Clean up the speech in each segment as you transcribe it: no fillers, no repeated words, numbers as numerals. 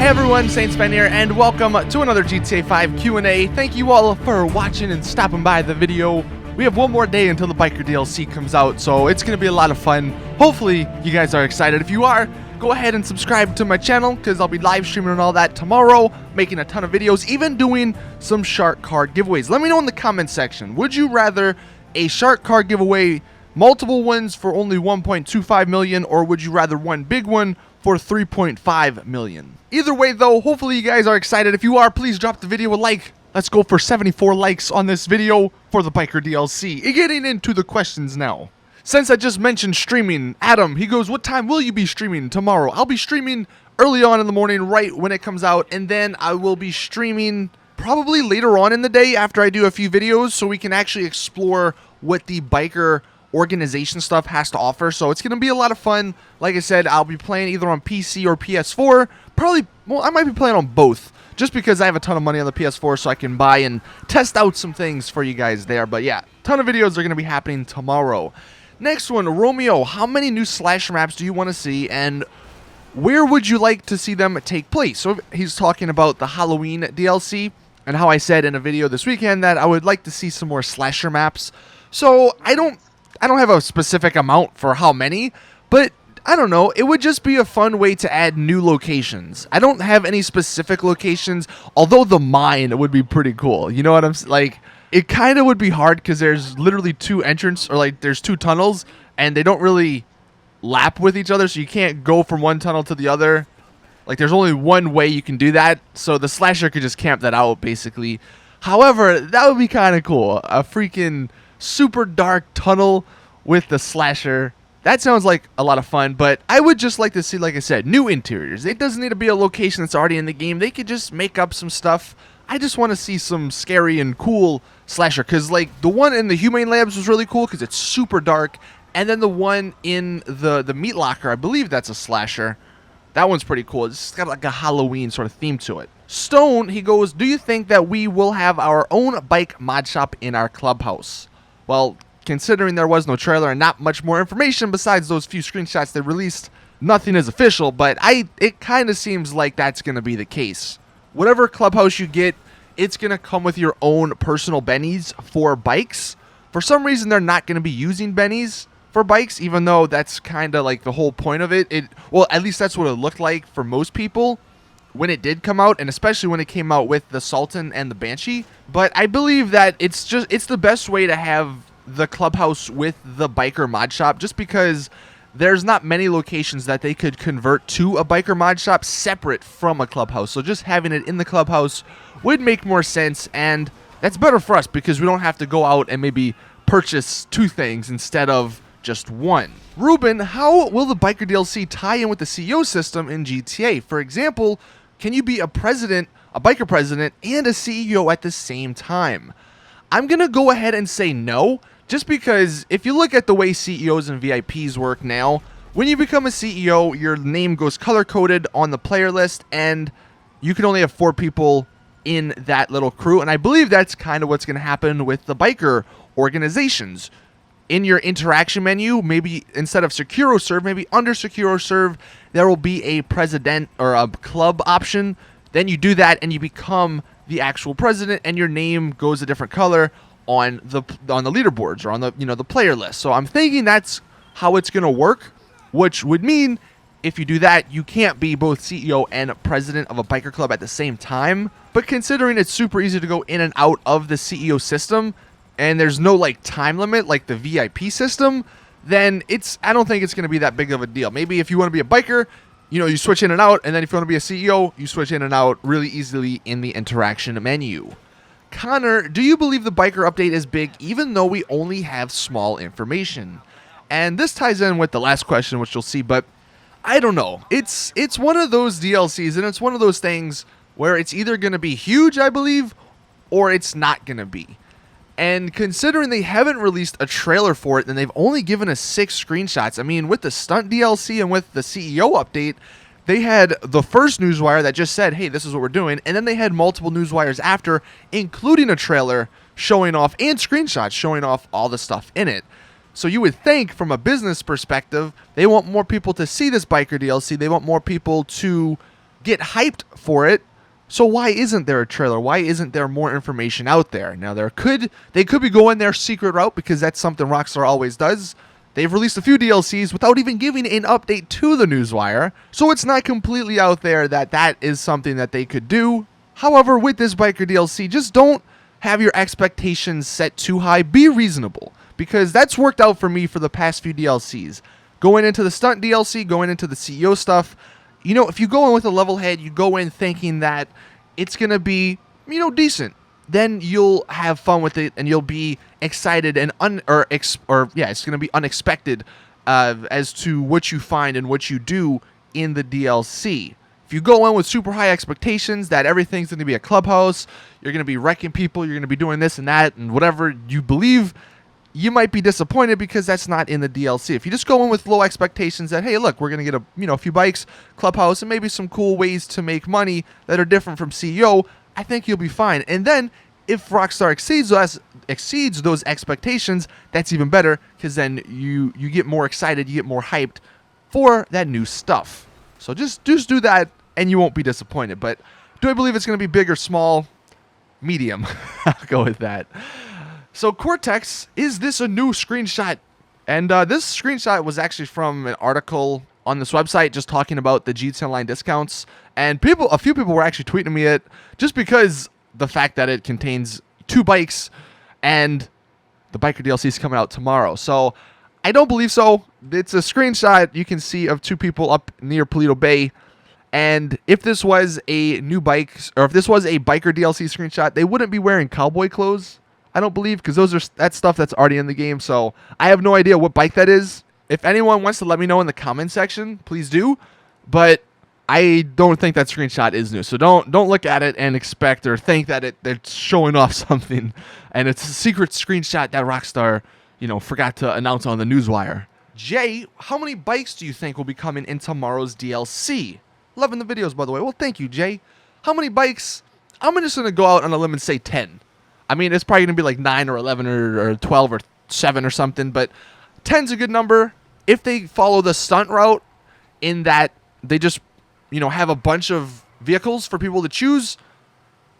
Hey everyone, Saintsfan here, and welcome to another GTA 5 Q&A. Thank you all for watching and stopping by the video. We have one more day until the Biker DLC comes out, so it's going to be a lot of fun. Hopefully, you guys are excited. If you are, go ahead and subscribe to my channel, because I'll be live streaming and all that tomorrow, making a ton of videos, even doing some shark card giveaways. Let me know in the comment section, would you rather a shark card giveaway, multiple ones for only 1.25 million, or would you rather one big one for 3.5 million? Either way though, hopefully you guys are excited. If you are, please drop the video a like. Let's go for 74 likes on this video for the Biker DLC. Getting into the questions now. Since I just mentioned streaming, Adam, he goes, what time will you be streaming tomorrow? I'll be streaming early on in the morning, right when it comes out, and then I will be streaming probably later on in the day after I do a few videos so we can actually explore what the Biker organization stuff has to offer. So it's gonna be a lot of fun. Like I said, I'll be playing either on PC or PS4. Probably, well, I might be playing on both just because I have a ton of money on the PS4 so I can buy and test out some things for you guys there. But yeah, ton of videos are gonna be happening tomorrow. Next one, Romeo, how many new slasher maps do you want to see, and where would you like to see them take place? So he's talking about the Halloween DLC and how I said in a video this weekend that I would like to see some more slasher maps. So I don't have a specific amount for how many, but I don't know. It would just be a fun way to add new locations. I don't have any specific locations, although the mine would be pretty cool. You know what I'm like? It kind of would be hard because there's literally two entrances, or like there's two tunnels, and they don't really lap with each other, so you can't go from one tunnel to the other. Like there's only one way you can do that, so the slasher could just camp that out basically. However, that would be kind of cool. A freaking super dark tunnel with the slasher. That sounds like a lot of fun, but I would just like to see, like I said, new interiors. It doesn't need to be a location that's already in the game. They could just make up some stuff. I just want to see some scary and cool slasher, because like the one in the Humane Labs was really cool because it's super dark, and then the one in the meat locker, I believe that's a slasher. That one's pretty cool. It's got like a Halloween sort of theme to it. Stone, he goes, do you think that we will have our own bike mod shop in our clubhouse? Well, considering there was no trailer and not much more information besides those few screenshots they released, nothing is official, but it kind of seems like that's going to be the case. Whatever clubhouse you get, it's going to come with your own personal bennies for bikes. For some reason, they're not going to be using bennies for bikes, even though that's kind of like the whole point of it. Well, at least that's what it looked like for most people when it did come out, and especially when it came out with the Sultan and the Banshee. But I believe that it's the best way to have the clubhouse with the biker mod shop, just because there's not many locations that they could convert to a biker mod shop separate from a clubhouse. So just having it in the clubhouse would make more sense, and that's better for us because we don't have to go out and maybe purchase two things instead of just one. Ruben, how will the biker DLC tie in with the CEO system in GTA? For example, can you be a biker president and a CEO at the same time? I'm going to go ahead and say no, just because if you look at the way CEOs and VIPs work now, when you become a CEO, your name goes color-coded on the player list, and you can only have 4 people in that little crew, and I believe that's kind of what's going to happen with the biker organizations. In your interaction menu, maybe instead of Securo Serve, maybe under Securo Serve, there will be a president or a club option. Then you do that, and you become the actual president, and your name goes a different color on the leaderboards or on the the player list. So I'm thinking that's how it's gonna work, which would mean if you do that, you can't be both CEO and president of a biker club at the same time. But considering it's super easy to go in and out of the CEO system, and there's no like time limit like the VIP system, then I don't think it's gonna be that big of a deal. Maybe if you want to be a biker, you switch in and out, and then if you want to be a CEO, you switch in and out really easily in the interaction menu. Connor, do you believe the biker update is big even though we only have small information? And this ties in with the last question, which you'll see, but I don't know. It's one of those DLCs, and it's one of those things where it's either going to be huge, I believe, or it's not going to be. And considering they haven't released a trailer for it, and they've only given us 6 screenshots, I mean, with the stunt DLC and with the CEO update, they had the first newswire that just said, hey, this is what we're doing, and then they had multiple newswires after, including a trailer showing off and screenshots showing off all the stuff in it. So you would think, from a business perspective, they want more people to see this biker DLC. They want more people to get hyped for it. So why isn't there a trailer? Why isn't there more information out there? Now they could be going their secret route, because that's something Rockstar always does. They've released a few DLCs without even giving an update to the newswire, so it's not completely out there that that is something that they could do. However, with this biker DLC, just don't have your expectations set too high. Be reasonable, because that's worked out for me for the past few DLCs. Going into the stunt DLC, going into the CEO stuff, you know, if you go in with a level head, you go in thinking that it's going to be, you know, decent, then you'll have fun with it and you'll be excited and it's going to be unexpected as to what you find and what you do in the DLC. If you go in with super high expectations that everything's going to be a clubhouse, you're going to be wrecking people, you're going to be doing this and that and whatever you believe, you might be disappointed, because that's not in the DLC. If you just go in with low expectations that, hey, look, we're going to get a few bikes, clubhouse, and maybe some cool ways to make money that are different from CEO, I think you'll be fine. And then if Rockstar exceeds those expectations, that's even better, because then you get more excited, you get more hyped for that new stuff. So just do that and you won't be disappointed. But do I believe it's going to be big or small? Medium. I'll go with that. So Cortex, is this a new screenshot? And this screenshot was actually from an article on this website just talking about the GTA Online discounts. And a few people were actually tweeting me it just because the fact that it contains 2 bikes and the biker DLC is coming out tomorrow. So I don't believe so. It's a screenshot you can see of 2 people up near Paleto Bay. And if this was a new bike, or if this was a biker DLC screenshot, they wouldn't be wearing cowboy clothes, I don't believe, because that's stuff that's already in the game. So I have no idea what bike that is. If anyone wants to let me know in the comment section, please do. But I don't think that screenshot is new. So don't look at it and expect or think that they're showing off something and it's a secret screenshot that Rockstar, forgot to announce on the newswire. Jay, how many bikes do you think will be coming in tomorrow's DLC? Loving the videos, by the way. Well, thank you, Jay. How many bikes? I'm just going to go out on a limb and say 10. I mean, it's probably going to be like 9 or 11 or 12 or 7 or something, but 10's a good number. If they follow the stunt route in that they just, have a bunch of vehicles for people to choose,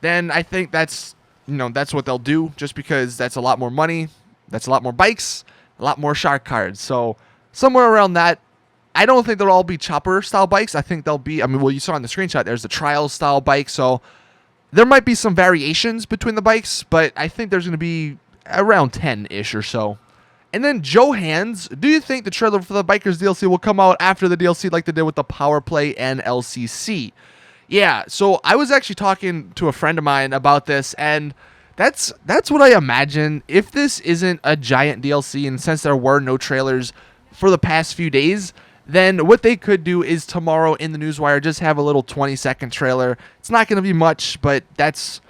then I think that's what they'll do, just because that's a lot more money, that's a lot more bikes, a lot more shark cards. So somewhere around that. I don't think they'll all be chopper style bikes. I think they'll be, you saw in the screenshot, there's the trial style bike, so there might be some variations between the bikes, but I think there's going to be around 10-ish or so. And then Joe Hands, do you think the trailer for the Bikers DLC will come out after the DLC like they did with the Power Play and LCC? Yeah, so I was actually talking to a friend of mine about this, and that's what I imagine. If this isn't a giant DLC, and since there were no trailers for the past few days, then what they could do is tomorrow in the newswire just have a little 20-second trailer. It's not going to be much, but that's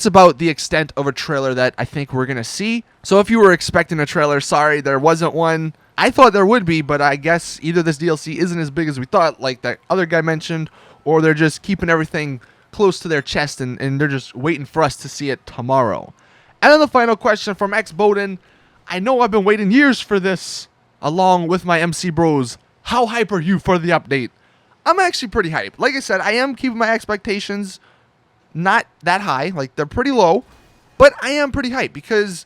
about the extent of a trailer that I think we're going to see. So if you were expecting a trailer, sorry, there wasn't one. I thought there would be, but I guess either this DLC isn't as big as we thought, like that other guy mentioned, or they're just keeping everything close to their chest and they're just waiting for us to see it tomorrow. And then the final question from X Bowden. I know I've been waiting years for this, along with my MC bros. How hype are you for the update? I'm actually pretty hyped. Like I said, I am keeping my expectations not that high. Like, they're pretty low. But I am pretty hyped because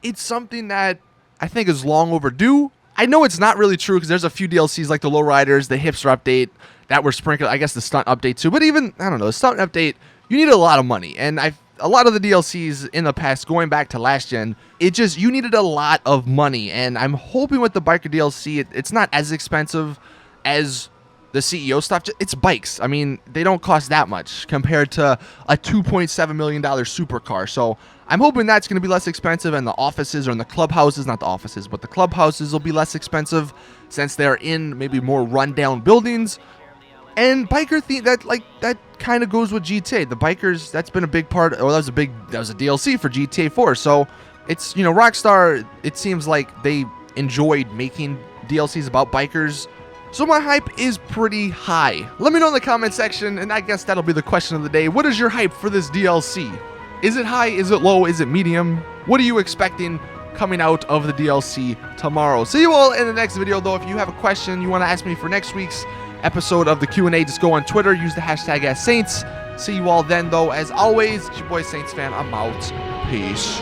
it's something that I think is long overdue. I know it's not really true because there's a few DLCs like the Lowriders, the Hipster update that were sprinkled. I guess the Stunt update too. But even, I don't know, the Stunt update, you need a lot of money. And a lot of the DLCs in the past, going back to last gen, you needed a lot of money. And I'm hoping with the Biker DLC, it's not as expensive as the CEO stuff. It's bikes. I mean, they don't cost that much compared to a $2.7 million supercar. So I'm hoping that's going to be less expensive, and the offices, or in the clubhouses, not the offices, but the clubhouses will be less expensive since they're in maybe more rundown buildings. And biker theme, that kind of goes with GTA. The bikers, that's been a big part. That was a DLC for GTA 4. So it's, Rockstar, it seems like they enjoyed making DLCs about bikers. So my hype is pretty high. Let me know in the comment section, and I guess that'll be the question of the day. What is your hype for this DLC? Is it high? Is it low? Is it medium? What are you expecting coming out of the DLC tomorrow? See you all in the next video, though. If you have a question you want to ask me for next week's episode of the Q&A, just go on Twitter, use the hashtag #Saints. See you all then, though. As always, it's your boy Saintsfan. I'm out. Peace.